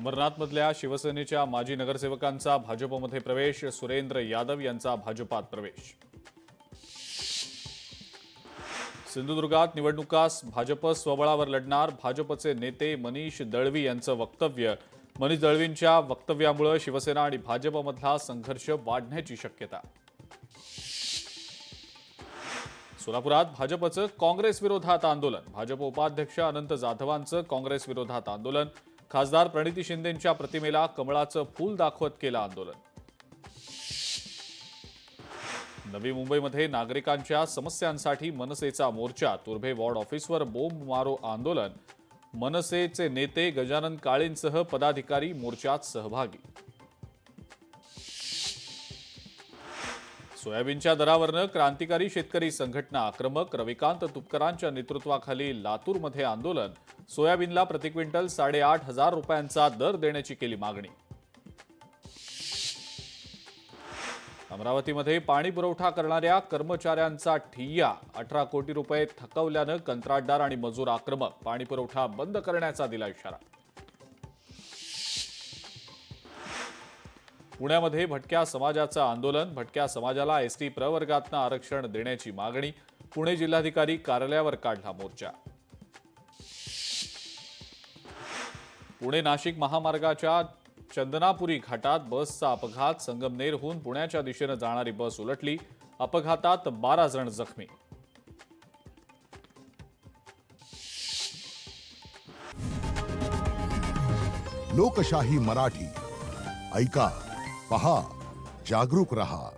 अमरनाथमधल्या शिवसेनेच्या माजी नगरसेवकांचा भाजपमध्ये प्रवेश, सुरेंद्र यादव यांचा भाजपात प्रवेश। सिंधुदुर्गात निवडणुकास भाजप स्वबळावर लढणार, भाजपचे नेते मनीष दळवी यांचं वक्तव्य। मनीष दळवींच्या वक्तव्यामुळे शिवसेना आणि भाजपमधला संघर्ष वाढण्याची शक्यता। सोलापुरात भाजपचं काँग्रेस विरोधात आंदोलन, भाजप उपाध्यक्ष अनंत जाधवांचं काँग्रेस विरोधात आंदोलन। खासदार प्रणिती शिंदेंच्या प्रतिमेला कमळाचं फूल दाखवत केलं आंदोलन। नवी मुंबईमध्ये नागरिकांच्या समस्यांसाठी मनसेचा मोर्चा, तुर्भे वॉर्ड ऑफिसवर बोंब मारो आंदोलन। मनसेचे नेते गजानन काळेंसह पदाधिकारी मोर्चात सहभागी। सोयाबीनच्या दरावरनं क्रांतिकारी शेतकरी संघटना आक्रमक, रविकांत तुपकरांच्या नेतृत्वाखाली लातूरमध्ये आंदोलन। सोयाबीनला प्रति क्विंटल 8,500 रुपयांचा दर देण्याची केली मागणी। अमरावतीमध्ये पाणी पुरवठा करणाऱ्या कर्मचाऱ्यांचा ठिय्या, 18 कोटी रुपये थकवल्यानं कंत्राटदार आणि मजूर आक्रमक, पाणी पुरवठा बंद करण्याचा दिला इशारा। पुण्यामध्ये भटक्या समाजाचं आंदोलन, भटक्या समाजाला एसटी प्रवर्गातनं आरक्षण देण्याची मागणी। पुणे जिल्हाधिकारी कार्यालयावर काढला मोर्चा। पुणे नाशिक महामार्गाच्या चंदनापुरी घाटात बसचा अपघात, संगमनेरहून पुण्याच्या दिशेने जाणारी बस उलटली, अपघातात 12 जण जखमी। लोकशाही मराठी ऐका, पहा, जागरूक रहा।